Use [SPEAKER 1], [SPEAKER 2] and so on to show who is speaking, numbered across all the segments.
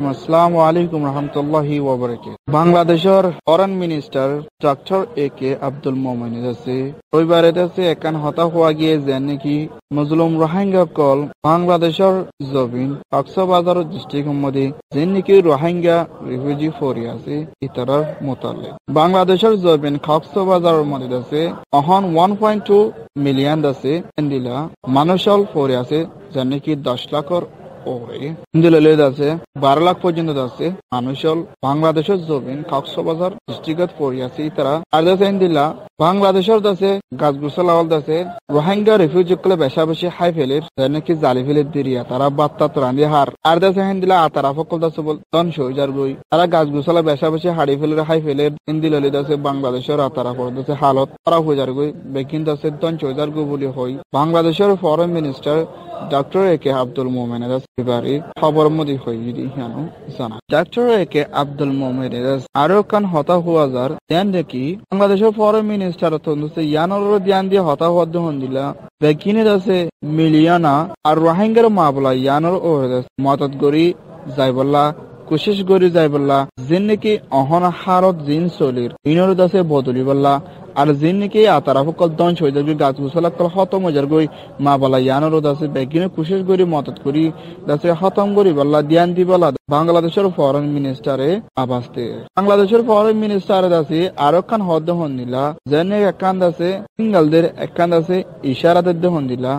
[SPEAKER 1] আসসালামু আলাইকুম রহমতুল্লাহি ওয়া বারাকাতুহু। বাংলাদেশের ফরেন মিনিস্টার ডক্টর একে আব্দুল মোমেন আছে রবিবারে দেশে একান হতা হওয়া গিয়ে যে নাকি মজলুম রোহিঙ্গা কল বাংলাদেশের জবিন কক্সবাজার ডিস্ট্রিক্ট মধ্যে যে নাকি রোহিঙ্গা রিফিউজি ফরি আছে ইতারার মোতালেক বাংলাদেশের জবিন কক্সবাজারের মধ্যে আছে অহন 1.2 মিলিয়ন আছে এন্ডিলা মানুষল ফরি আছে যে নাকি 10 লাখর আছে 12 লাখ পর্যন্ত আছে মানুষ বাংলাদেশের জমিন কক্সবাজার ডিস্ট্রিক্ট পড়ে আছে তারা আর দিলা বাংলাদেশের দাসে গাছ গুছালাওয়াল দাসে রোহিঙ্গা রিফিউজি কলে বেশা বেশি হাই ফেলের নাকি জালি ফেলে দিরিয়া তারা বাত্তা রান্ধি হার আর দাসে দিলা আতারা ফকল দাসে বল দন সইজার গই তারা গাছ গুছালা বেশা বেশি হাড়ি ফেলের হাই ফেলের ইন্দিলালি দাসে বাংলাদেশের আতারা পড়ে দাসে হালত তারা হইজার গই বেকিন দাসে দন সইজার গই বলি হই বাংলাদেশের ফরেন মিনিস্টার ডক্টর একে আব্দুল মোমেন খবর মধ্যে জানা ডক্টর একে আব্দুল মোমেন আরো কান হতা হওয়া যার দেন দেখি বাংলাদেশের ফরেন মিনিস্টার ইয়ানোর ধ্যান দিয়ে হতা হওয়া দিলা বেকিনে আছে মিলিয়না আর রোহিঙ্গার মামলা ইয়ানোর ও মদত করি যাইবল্লা কোশিশ করি যাইবল্লা যিন নাকি অহন হারত জিন চলির ইনোর দাসে বদলি বল্লা আর যিন নাকি আতারা ফকল দন সইজার গাছ গুছালা কল হত মজার গই মা বলা ইয়ানোর দাসে বেকিনে কোশিশ করি মদত করি দাসে হতম করি বল্লা ধ্যান দি বলা বাংলাদেশের ফরেন মিনিস্টারে আবাসতে বাংলাদেশের ফরেন মিনিস্টার দাসে আরো কান হদ হন দিলা যেন একান দাসে সিঙ্গলদের একান দাসে ইশারাদের হন দিলা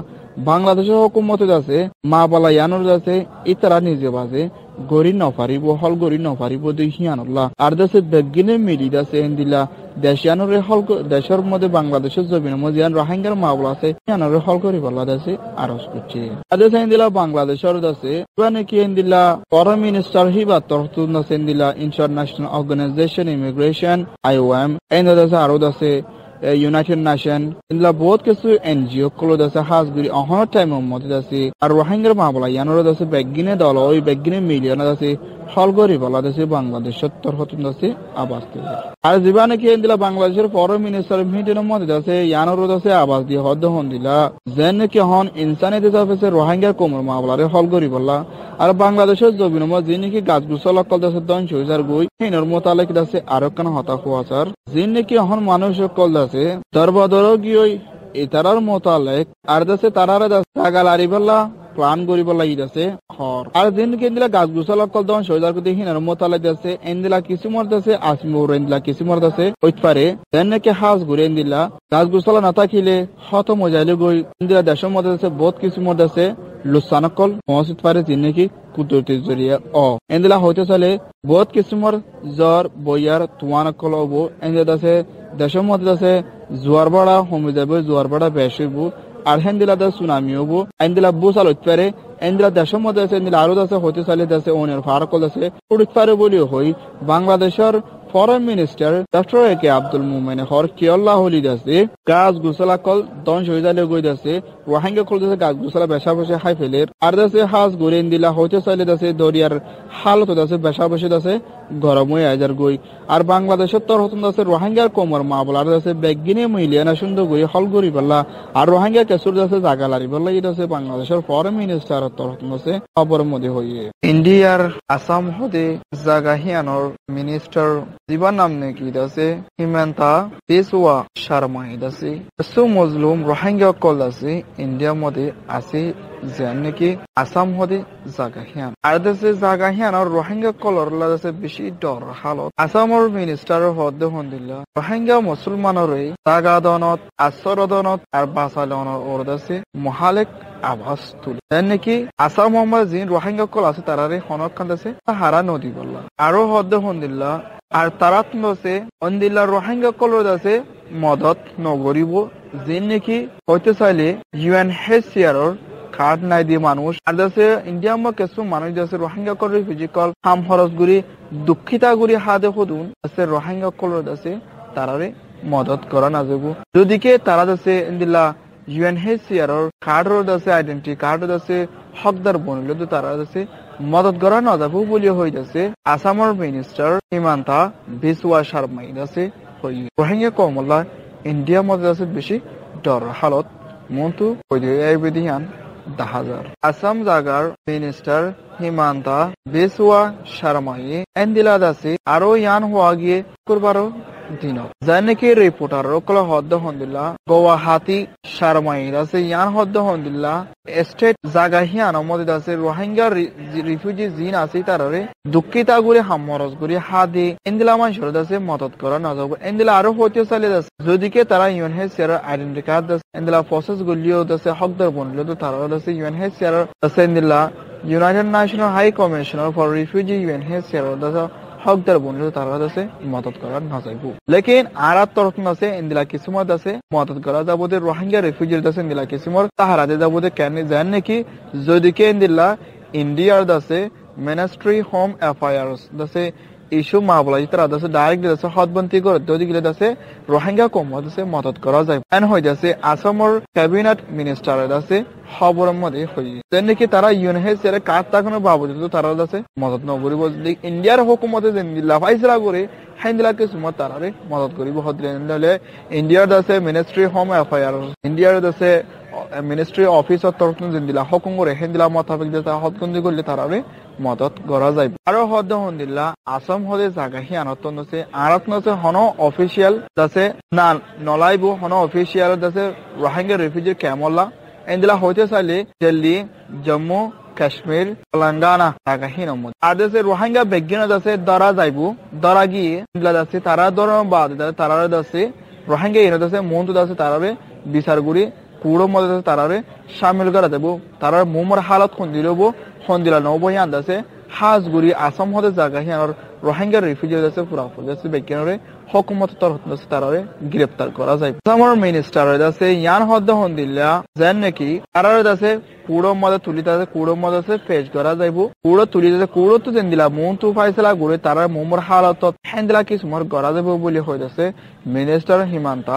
[SPEAKER 1] বাংলাদেশের হুকুমতে আছে মা বলা ইয়ানোর দাসে ইতারা নিজে বাজে গরি নপারিব হল গরি নপারিব দেখিয়ানুল্লাহ আর দেশে বেগিনে মিলি দাসে এন্দিলা দেশিয়ানুরে হল দেশের মধ্যে বাংলাদেশের জমিনের মধ্যে রোহিঙ্গার মামলা আছে ইয়ানুরে হল করি বলা দাসে আরজ করছে আর দেশে এন্দিলা বাংলাদেশের দাসে নাকি এন্দিলা ফরেন মিনিস্টার হিবা তরতুন দাসে এন্দিলা ইন্টারন্যাশনাল অর্গানাইজেশন ইমিগ্রেশন IOM এন্দ দাসে আরো দাসে ইউনাইটেড নেশন ইনলা বহুত কিছু এনজিও কলো দাসে হাজগুড়ি অহন টাইমের মধ্যে দাসে আর রোহিঙ্গার মামলা ইয়ানোর দাসে বেগিনে দল ওই বেগিনে মিলিয়ন দাসে হলগরি বলা দাসে বাংলাদেশের তরফতুন দাসে আবাস দিয়ে আর জীবা নাকি দিলা বাংলাদেশের ফরেন মিনিস্টার মিটিনের মধ্যে দাসে ইয়ানোর দাসে আবাস দিয়ে হদ্দ হন দিলা যেন নাকি হন ইনসানি দাসে রোহিঙ্গার কোমর মামলারে হলগরি বলা আর বাংলাদেশের জমিনের মধ্যে নাকি গাছ গুছল কল দাসে দন সইজার গই হিনর মোতালেক দাসে আরো কান হতা হওয়া স্যার যিন নাকি হন মানুষ কল দাসে দরবাদর গিয়ে ইতারার মোতালেক আর দাসে তারারে দাস টাকা লারি বলা প্লান করি বলা ই দাসে হর আর দিন কেন্দিলা গাছ গুছল কল দন সইজার গই হিনর মোতালেক দাসে এন্দিলা কিছু মর দাসে আসমিউর এন্দিলা কিছু মর দাসে ওই পারে দেন নাকি হাজ ঘুরে এন্দিলা গাছ গুছল না থাকিলে হত মজাইলে গই এন্দিলা দেশের মধ্যে দাসে বহুত কিছু মর দাসে লুসানকল পৌঁছিত পারে যিনি নাকি কুদরতির জরিয়া এন্দিলা হইতে চলে বহুত কিসিমর জ্বর বইয়ার তুয়ানকল হবো এন্দিলা দাসে দেশের মধ্যে দাসে জোয়ার বাড়া হমে যাবে জোয়ার বাড়া বেশ হইব আর হেন্দিলা দাস সুনামি হবো এন্দিলা বুসাল হইতে পারে এন্দিলা দেশের মধ্যে আছে এন্দিলা আরো দাসে হইতে চলে দাসে ওনের ফারকল দাসে উড়িত পারে বলিও হই বাংলাদেশের ফরেন মিনিস্টার ডক্টর একে আব্দুল মোমেন হর কিয়ল্লা হলি দাসে গাছ গুছলা কল দন সইজালে গই দাসে রোহিঙ্গা কল দাসে গাছ গুছলা বেশা বসে হাই ফেলের আর দাসে হাজ গড়েন দিলা হইতে চাইলে দাসে দরিয়ার হালত দাসে বেশা বসে দাসে গরম হয়ে আজার গই আর বাংলাদেশের তরফতুন দাসে রোহিঙ্গার কোমর মা বলার দাসে বেগিনে মইলিয়ানা সুন্দর গই হল গরি বললা আর রোহিঙ্গা কেসুর দাসে জাগা লারি বললা এই দাসে বাংলাদেশের ফরেন মিনিস্টার তরফতুন দাসে খবর মধ্যে হইয়ে ইন্ডিয়ার আসাম হদে জাগা হিয়ানোর মিনিস্টার জীবন নাম নাকি দাসে হিমন্ত বিসওয়া শর্মা দাসে সু মুসলিম রোহিঙ্গা কল দাসে ইন্ডিয়া মধ্যে আছে যেন নাকি আসাম হদে জাগা হিয়ান আর দাসে জাগা হিয়ান আর রোহিঙ্গা কলর দাসে বেশি ডর হালত আসামৰ মিনিস্টার হদে হন্দিলা রোহিঙ্গা মুসলমানের জাগা দনত আশ্রয় দনত আর বাসালনৰ ওর দাসে মহালেক আভাস তুলে যেন নাকি আসাম যিন রোহিঙ্গা কল আছে তারারে হনক খান দাসে হারা নদী বললা আরো হদে হন্দিলা আর তারাত আছে অন্দিল্লা রোহিঙ্গা কলর আছে মদত নগরিব যিন নাকি হইতে চাইলে UNHCR কার্ড নাই দিয়ে মানুষ আর আছে ইন্ডিয়া কিছু মানুষ আছে রোহিঙ্গা কল রিফিউজিকল হাম খরচ গুড়ি দুঃখিতা গুড়ি হাতে খুদুন আছে রোহিঙ্গা কলর আছে তারারে মদত করা না যাব যদিকে তারা আছে ইন্দিল্লা UNHCR কার্ড আছে আইডেন্টি কার্ড আছে হকদার বনিলে তো তারা আছে মদত করা না যাব বলি হই যাচ্ছে আসামের মিনিস্টার হিমন্ত বিসওয়া শর্মা আছে হই রোহিঙ্গা কমলা ইন্ডিয়া মধ্যে আছে বেশি ডর হালত মন্তু হই এই বিধিয়ান 10,000 আসাম জাগার মিনিস্টার হিমান্তা বিসওয়া শর্মাই এন্দিলা দাসে আরো ইয়ান হওয়া গিয়ে করবারও দিনত যার নাকি রিপোর্টার রকল হদ্দ হন্দিল্লা গুয়াহাটি শর্মাই দাসে ইয়ান হদ্দ হন্দিল্লা স্টেট জাগা হিয়ান মধ্যে দাসে রোহিঙ্গা রিফিউজি জিন আছে তাররে দুঃখিতা গুলি হামরজ গুলি হাদি এন্দিলা মানুষের দাসে মদত করা না যাব এন্দিলা আরো হতে চালে দাসে যদিকে তারা ইউএনএইচসিআর আইডেন্টি কার্ড দাসে এন্দিলা প্রসেস গুলিও দাসে হকদার বনলো তো তারা দাসে ইউএনএইচসিআর দাসে এন্দিলা United national high commissioner for refugee UNHCR দাসে হকদার বনলো তারা দাসে মদত করা না যাইব লেকিন আরাত তরফ আছে এন্দিলা কিসমত আছে মদত করা যাবতে রোহিঙ্গা রিফিউজি দাসে এন্দিলা কিসমর তাহারাতে যাবতে কেন জান নাকি যদিকে এন্দিলা ইন্ডিয়ার দাসে মিনিস্ট্রি হোম অ্যাফেয়ার্স দাসে ইস্যু মামলা তারা দাসে ডাইরেক্ট দাসে হদবন্তি করে যদি গিলে দাসে রোহিঙ্গা কম দাসে মদত করা যায় এন হয়ে যাচ্ছে আসামর ক্যাবিনেট মিনিস্টার দাসে খবরের মধ্যে হয়ে তেন নাকি তারা ইউএনএইচসিআর কাজ তাকানো বাবদ তারা দাসে মদত নকরিব ইন্ডিয়ার হুকুমতে যেন লাফাইসরা করে হাইন্দিলাকে সুমত তারারে মদত করিব হদ্রে ইন্ডিয়ার দাসে মিনিস্ট্রি হোম অ্যাফেয়ার্স ইন্ডিয়ার দাসে মিনিস্ট্রি অফিসর তরফ দিলা হুকুম করে হেন্দিলা মোতাবেক যেটা হদবন্দি করলে তারারে মদত করা যায় আরো হদ্দ হন্দিল্লা আসাম হদে জাগা হি আনতন আছে আরত নছে হন অফিসিয়াল দাসে না নলাইবো হন অফিসিয়াল দাসে রোহিঙ্গা রিফিউজি ক্যামলা এন্দিলা হইতে চাইলে দিল্লি জম্মু কাশ্মীর তেলেঙ্গানা জাগা হি নমদ আর দেশে রোহিঙ্গা বেগিনা দাসে দরা যাইবো দরা গিয়ে এন্দিলা দাসে তারা দরা বাদ তারা দাসে রোহিঙ্গা এনে দাসে মন্ত দাসে তারারে বিচারগুড়ি কুড়ো মধ্যে তারারে সামিল করা দেবো তারা মোমর হালত খন্দিলা নব আন্দাজে হাজগুড়ি আসাম হতে জায়গা হিয়ার রোহিঙ্গা রিফিউজি আছে পুরা ফুজাছে বেকিনরে হুকুমত তরফ থেকে তারারে গ্রেফতার করা যায় আসামের মিনিস্টার আছে ইয়ান হদ্দ হন্দিল্লা যেন নাকি তারারে আছে কুড়ো মধ্যে তুলি তাদের কুড়ো মধ্যে পেশ করা যাইব কুড়ো তুলি কুড়ো তো যেন দিলা মন তু ফাইসলা ঘুরে তারা মোমর হালত হ্যান্দিলা কিছুমার করা যাব বলে হইতেছে মিনিস্টার হিমান্তা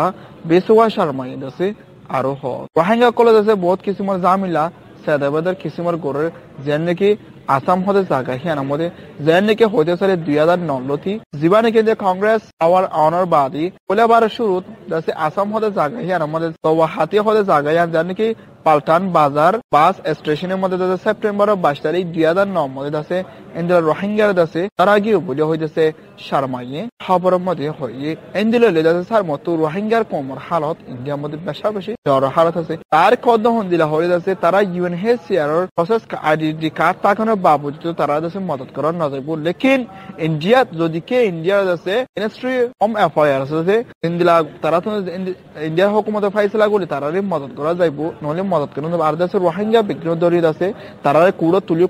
[SPEAKER 1] বিসওয়া শর্মা আছে আরো রোহিঙ্গা কলেজ আছে বহুত কিছুমার জামিলা সেদাবাদের কিছুমার গড়ের যেন নাকি আসাম হতে জায়গা হিয়ান মধ্যে যেন নাকি হইতে চালে 2009 যিবা নাকি যে কংগ্রেস আওয়ার অনার বাদী ওলাবার শুরুত যাচ্ছে আসাম হতে জায়গা হিয়ান মধ্যে গুয়াহাটি হতে জায়গা হিয়ান যেন নাকি পাল্টান বাজার বাস স্টেশনের মধ্যে যাচ্ছে সেপ্টেম্বর 22 তারিখ 2009 মধ্যে আছে এন্দিলা রোহিঙ্গার দাসে তারা গিয়ে বলে হইতেছে শর্মাইয়ে খবরের মধ্যে হয়ে এন্দিলা লেদাসে সার মতো রোহিঙ্গার কমর হালত ইন্ডিয়ার মধ্যে বেশি জ্বর হালত আছে তার কদ্দ হন্দিলা হয়ে যাচ্ছে তারা ইউএনএইচসিআর প্রসেস আইডেন্টি কার্ড তাকানোর বাবদ তারা দাসে মদত করার না যাইব লেকিন ইন্ডিয়া যদি কে ইন্ডিয়ার দাসে মিনিস্ট্রি হোম অ্যাফেয়ার্স আছে এন্দিলা তারা তো ইন্ডিয়ার হুকুমতে ফাইসলা করলে তারারে মদত করা যাইব নহলে মদত করেন আর দেশের রোহিঙ্গা বিগ্রহ দরিদ আছে তারারে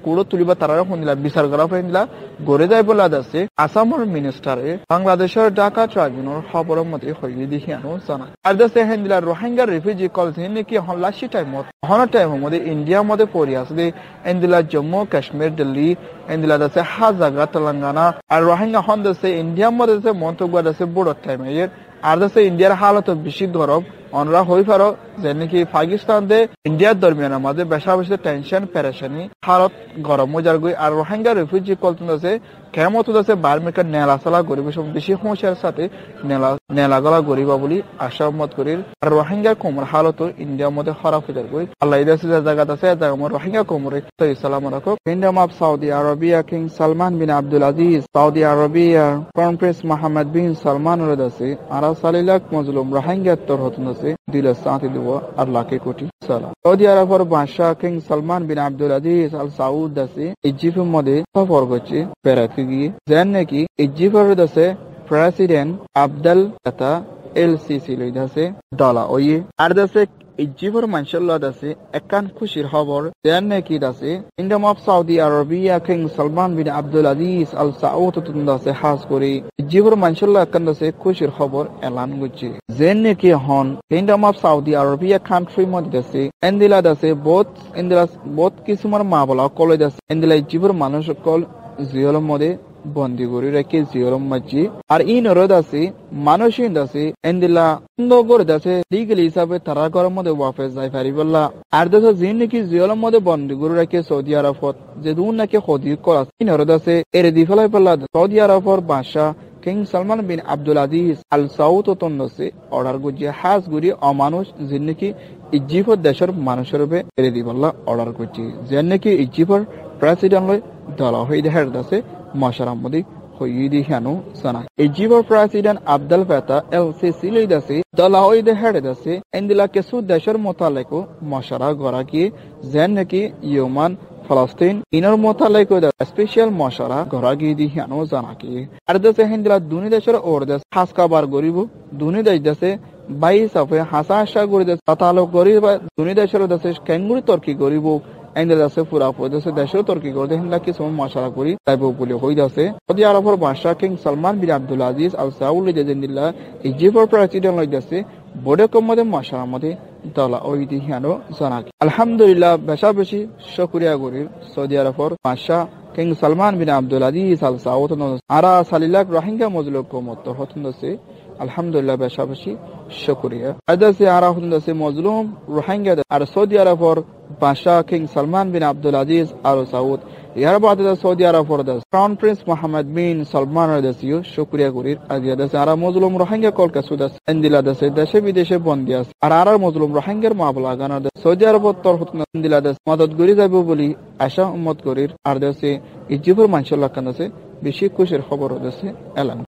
[SPEAKER 1] কুড়ো তুলিবা তারারে হন্দিলা বিচার করা হইলা গড়ে যাই বলা আছে আসামের মিনিস্টারে বাংলাদেশের ঢাকা ট্রাইব্যুনাল খবরের মধ্যে হইয়ে দেখিয়ানো জানা আর দেশে হেন্দিলা রোহিঙ্গা রিফিউজি কলেজ নাকি হল্লাশি টাইমের মধ্যে ইন্ডিয়ার মধ্যে পড়ে আছে এন্দিলা জম্মু কাশ্মীর দিল্লি এন্দিলা দেশে হাজাগা তেলেঙ্গানা আর রোহিঙ্গা হন দেশে ইন্ডিয়ার মধ্যে মন্তব্য আছে বড় টাইমের আর দেশে ইন্ডিয়ার হালত বেশি গরম অনরা হই পারো যে নাকি পাকিস্তান দে ইন্ডিয়ার দরমিয়ানের মাঝে বেশি টেনশন পেরেশানি হালত গরম মজার গই আর রোহিঙ্গা রিফিউজি কলতন আছে কেমত আছে বার্মিকার নেলাসালা গরিব সব বেশি সমস্যার সাথে নেলাগলা গরিবা বলি আশা মত করি আর রোহিঙ্গা কোমর হালত ইন্ডিয়ার মধ্যে খারাপ হয়ে যায় গই আল্লাহ দেশে যে জায়গা আছে জায়গা রোহিঙ্গা কোমরে তো ইসলাম রাখো kingdom of Saudi Arabia king Salman bin Abdul Aziz Saudi Arabia crown prince Mohammed bin Salman রদাসি আরা সালিলাক মজলুম রোহিঙ্গা তোর হতন আছে দিল সাথে দেব আল্লাহ কে কোটি সালাম সৌদি আরবের বাদশাহ king Salman bin Abdul Aziz Al Saud দাসি ইজিপ্টের মধ্যে সফর করছে বেড়াতে গিয়ে যেন নাকি ইজিপ্টের দাসে প্রেসিডেন্ট আব্দুল ফাতাহ এল সিসি লইদাসে ডলা ওয়ে আর দাসে ইজিপ্টের মানশাল্লাহ দাসে একান খুশির খবর যেন নাকি দাসে kingdom of Saudi Arabia king Salman bin Abdul Aziz Al Saud দাসে হাজ করে ইজিপ্টের মানশাল্লাহ একান দাসে খুশির খবর এলান করছে যেন নাকি হন কিংডম অফ সৌদি আরবিয়া কান্ট্রি মধ্যে দাসে এন্দিলা দাসে বহুত কিছুমার মা বলা কলে দাসে এন্দিলা ইজিপ্টের মানুষ কল জিয়লের মধ্যে বন্দি করে রেখে জিয়লম মাঝি আর ই নরদ আছে মানুষই আছে এন্দিলা সুন্দর আছে লিগেল হিসাবে তারা ঘরের মধ্যে ওয়াফেস যাই পারিবল্লা আর দেশ যিনি নাকি জিয়লম মধ্যে বন্দি করে রেখে সৌদি আরবত যে দূর নাকি খদি করা ই নরদ আছে এর দি ফেলাই পেলা সৌদি আরবের বাদশাহ king Salman bin Abdul Aziz Al Saud তন্দসে order গুজিয়ে হাজ গুরি অমানুষ যে নাকি ইজিপ্ট দেশের মানুষের উপরে এড়ে দিবল্লা অর্ডার করছি যে নাকি ইজিপ্টের প্রেসিডেন্ট লই দলা হয়ে দেখার দাসে মশারামদি হইদি হানু সানা ইজিপ্টের প্রেসিডেন্ট আব্দুল ফাতা এল সিসি লই দাসে দলা হয়ে দেখার দাসে এন্দিলা কেসু দেশের মোতালেকো মশারা গড়া কি যে নাকি ইউমান ফলস্তিন ইনর মোতালেক স্পেশাল মশারা গড়া গিয়ে দি হানু জানা কি আর দেশে হিন্দিলা দুনি দেশের ওর দেশ হাস কাবার গরিব দুনি দেশ দেশে 22 সাফে হাসা আশা করে দেশ তাতালো গরিব দুনি দেশের দেশে কেঙ্গুরি তর্কি গরিব এন্দিলা দেশে পুরা দেশে দেশের তর্কি করে হিন্দিলা কি সময় মশারা করি তাই বলে হই যাচ্ছে সৌদি আরবের বাদশা king Salman bin Abdul Aziz Al Saud জেন্দিল্লা ইজিপ্টের president লই যাচ্ছে বোর্ডে কমদে মশারার মধ্যে দলা ওই দি হানো জানা আলহামদুলিল্লাহ বেশা বেশি শুকরিয়া করি সৌদি আরবের বাদশা king Salman bin Abdul Aziz Al Saud আরা সালিলাক রোহিঙ্গা মজলুক কমত হতনদসে আলহামদুলিল্লাহ বেশা বেশি শুকরিয়া আদাসে আরা হতনদসে মজলুম রোহিঙ্গা আর সৌদি আরবের বাদশা king Salman bin Abdul Aziz Al Saud ইয়ার বাদে সৌদি আরবের crown prince Mohammed bin Salman রাদিসিও শুকরিয়া করি আজিয়া দেশে আরা মজলুম রোহিঙ্গা কলকা সুদাস এন্দিলা দেশে দেশে বিদেশে বন্দী আছে আর আরা মজলুম রোহিঙ্গার মামলা গানার সৌদি আরবের তরফ এন্দিলা দেশ মদত করি যাবে বলি আশা উম্মত করির আর দেশে ইজিপ্টের মানুষের লাগান আছে বেশি খুশির খবর দেশে এলান